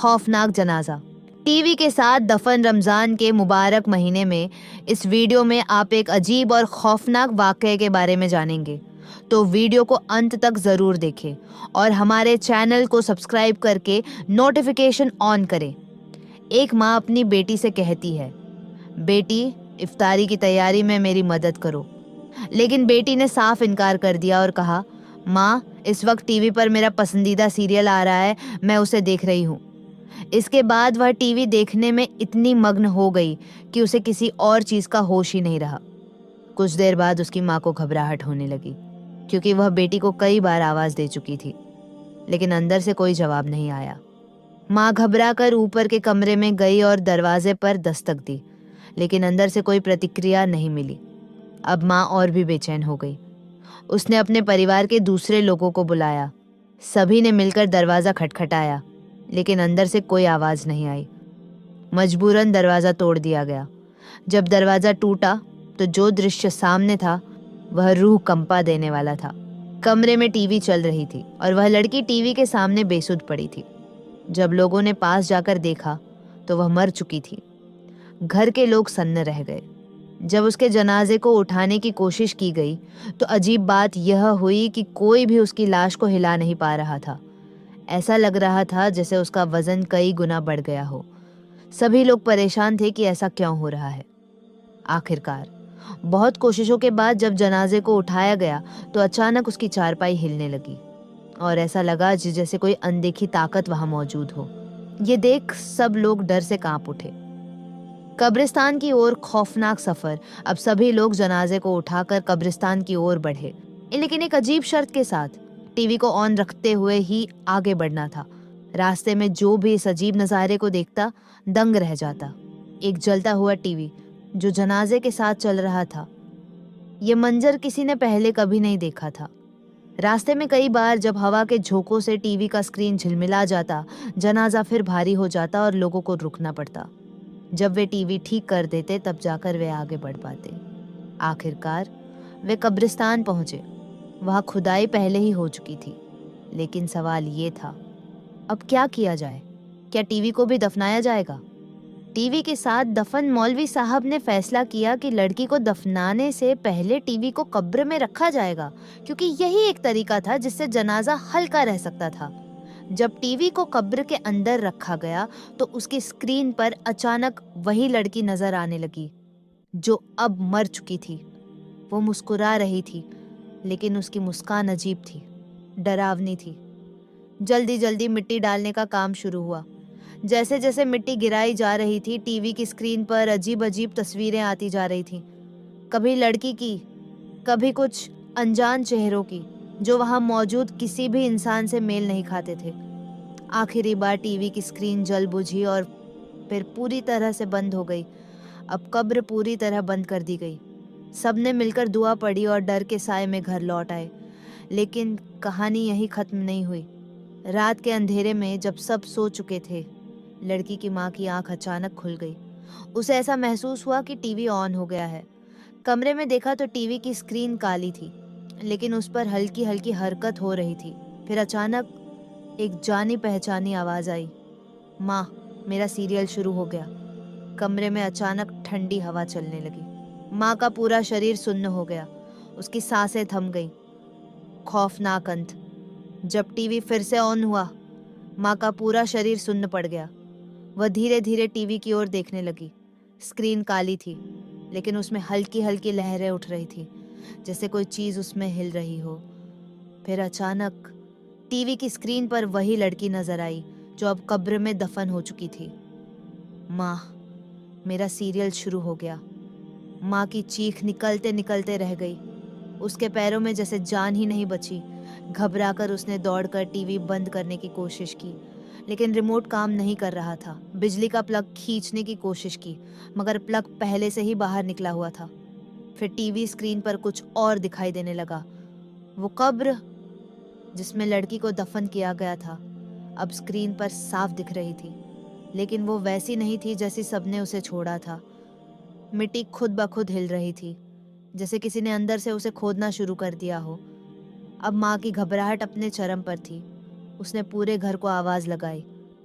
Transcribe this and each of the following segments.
خوفناک جنازہ۔ T V کے ساتھ دفن رمضان کے مبارک مہینے میں اس ویڈیو میں آپ ایک عجیب اور خوفناک واقعے کے بارے میں جانیں گے، تو ویڈیو کو انت تک ضرور دیکھیں اور ہمارے چینل کو سبسکرائب کر کے نوٹیفیکیشن آن کریں۔ ایک ماں اپنی بیٹی سے کہتی ہے، بیٹی افطاری کی تیاری میں میری مدد کرو، لیکن بیٹی نے صاف انکار کر دیا اور کہا، ماں اس وقت ٹی وی پر میرا پسندیدہ سیریل آ رہا ہے، میں اسے دیکھ رہی ہوں۔ اس کے بعد وہ ٹی وی دیکھنے میں اتنی مگن ہو گئی کہ اسے کسی اور چیز کا ہوش ہی نہیں رہا۔ کچھ دیر بعد اس کی ماں کو گھبراہٹ ہونے لگی، کیونکہ وہ بیٹی کو کئی بار آواز دے چکی تھی، لیکن اندر سے کوئی جواب نہیں آیا۔ ماں گھبرا کر اوپر کے کمرے میں گئی اور دروازے پر دستک دی، لیکن اندر سے کوئی پرتکریا نہیں ملی۔ اب ماں اور بھی بے چین ہو گئی۔ اس نے اپنے پریوار کے دوسرے لوگوں کو بلایا، سبھی نے مل کر دروازہ کھٹکھٹایا، لیکن اندر سے کوئی آواز نہیں آئی۔ مجبوراً دروازہ توڑ دیا گیا۔ جب دروازہ ٹوٹا تو جو درشیہ سامنے تھا وہ روح کمپا دینے والا تھا۔ کمرے میں ٹی وی چل رہی تھی اور وہ لڑکی ٹی وی کے سامنے بے سدھ پڑی تھی۔ جب لوگوں نے پاس جا کر دیکھا تو وہ مر چکی تھی۔ گھر کے لوگ سن رہ گئے۔ جب اس کے جنازے کو اٹھانے کی کوشش کی گئی تو عجیب بات یہ ہوئی کہ کوئی بھی اس کی لاش کو ہلا نہیں پا رہا تھا۔ ایسا لگ رہا تھا جیسے اس کا وزن کئی گنا بڑھ گیا ہو۔ سبھی لوگ پریشان تھے کہ ایسا کیوں ہو رہا ہے۔ آخرکار بہت کوششوں کے بعد جب جنازے کو اٹھایا گیا تو اچانک اس کی چارپائی ہلنے لگی اور ایسا لگا جیسے کوئی اندیکھی طاقت وہاں موجود ہو۔ یہ دیکھ سب لوگ ڈر سے کانپ اٹھے۔ قبرستان کی اور خوفناک سفر۔ اب سبھی لوگ جنازے کو اٹھا کر قبرستان کی اور بڑھے، لیکن ایک عجیب شرط کے ساتھ، ٹی وی کو آن رکھتے ہوئے ہی آگے بڑھنا تھا۔ راستے میں جو بھی اس عجیب نظارے کو دیکھتا دنگ رہ جاتا۔ ایک جلتا ہوا ٹی وی جو جنازے کے ساتھ چل رہا تھا، یہ منظر کسی نے پہلے کبھی نہیں دیکھا تھا۔ راستے میں کئی بار جب ہوا کے جھونکوں سے ٹی وی کا اسکرین جھلملا جاتا، جنازہ پھر بھاری ہو جاتا اور لوگوں کو رکنا پڑتا۔ جب وہ ٹی وی ٹھیک کر دیتے تب جا کر وہ آگے بڑھ پاتے۔ آخرکار وہ قبرستان پہنچے۔ وہاں کھدائی پہلے ہی ہو چکی تھی، لیکن سوال یہ تھا، اب کیا کیا جائے؟ کیا ٹی وی کو بھی دفنایا جائے گا؟ ٹی وی کے ساتھ دفن مولوی صاحب نے فیصلہ کیا کہ لڑکی کو دفنانے سے پہلے ٹی وی کو قبر میں رکھا جائے گا، کیونکہ یہی ایک طریقہ تھا جس سے جنازہ ہلکا رہ سکتا تھا۔ جب ٹی وی کو قبر کے اندر رکھا گیا تو اس کی اسکرین پر اچانک وہی لڑکی نظر آنے لگی جو اب مر چکی تھی۔ وہ مسکرا رہی تھی، لیکن اس کی مسکان عجیب تھی، ڈراونی تھی۔ جلدی جلدی مٹی ڈالنے کا کام شروع ہوا۔ جیسے جیسے مٹی گرائی جا رہی تھی، ٹی وی کی اسکرین پر عجیب عجیب تصویریں آتی جا رہی تھیں، کبھی لڑکی کی، کبھی کچھ انجان چہروں کی جو وہاں موجود کسی بھی انسان سے میل نہیں کھاتے تھے۔ آخری بار ٹی وی کی اسکرین جل بجھی اور پھر پوری طرح سے بند ہو گئی۔ اب قبر پوری طرح بند کر دی گئی۔ سب نے مل کر دعا پڑھی اور ڈر کے سائے میں گھر لوٹ آئے۔ لیکن کہانی یہی ختم نہیں ہوئی۔ رات کے اندھیرے میں جب سب سو چکے تھے، لڑکی کی ماں کی آنکھ اچانک کھل گئی۔ اسے ایسا محسوس ہوا کہ ٹی وی آن ہو گیا ہے۔ کمرے میں دیکھا تو ٹی وی کی اسکرین کالی تھی، لیکن اس پر ہلکی ہلکی حرکت ہو رہی تھی۔ پھر اچانک ایک جانی پہچانی آواز آئی، ماں میرا سیریل شروع ہو گیا۔ کمرے میں اچانک ٹھنڈی ہوا چلنے لگی۔ ماں کا پورا شریر سن ہو گیا، اس کی سانسیں تھم گئیں۔ خوفناک انت۔ جب ٹی وی پھر سے آن ہوا، ماں کا پورا شریر سن پڑ گیا۔ وہ دھیرے دھیرے ٹی وی کی اور دیکھنے لگی۔ اسکرین کالی تھی، لیکن اس میں ہلکی ہلکی لہریں اٹھ رہی تھی، جیسے کوئی چیز اس میں ہل رہی ہو۔ پھر اچانک ٹی وی کی اسکرین پر وہی لڑکی نظر آئی جو اب قبر میں دفن ہو چکی تھی۔ ماں میرا سیریل شروع ہو گیا۔ ماں کی چیخ نکلتے نکلتے رہ گئی۔ اس کے پیروں میں جیسے جان ہی نہیں بچی۔ گھبرا کر اس نے دوڑ کر ٹی وی بند کرنے کی کوشش کی، لیکن ریموٹ کام نہیں کر رہا تھا۔ بجلی کا پلگ کھینچنے کی کوشش کی، مگر پلگ پہلے سے ہی باہر نکلا ہوا تھا۔ پھر ٹی وی اسکرین پر کچھ اور دکھائی دینے لگا۔ وہ قبر جس میں لڑکی کو دفن کیا گیا تھا اب اسکرین پر صاف دکھ رہی تھی، لیکن وہ ویسی نہیں تھی جیسی سب نے اسے چھوڑا تھا۔ مٹی خود بخود ہل رہی تھی، جیسے کسی نے اندر سے اسے کھودنا شروع کر دیا ہو۔ اب ماں کی گھبراہٹ اپنے چرم پر تھی۔ اس نے پورے گھر کو آواز لگائی،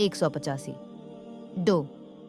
185। 2.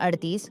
38,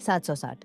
760।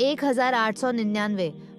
1899,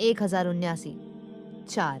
1079। 4.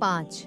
5.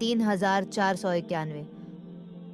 3491।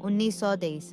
1923।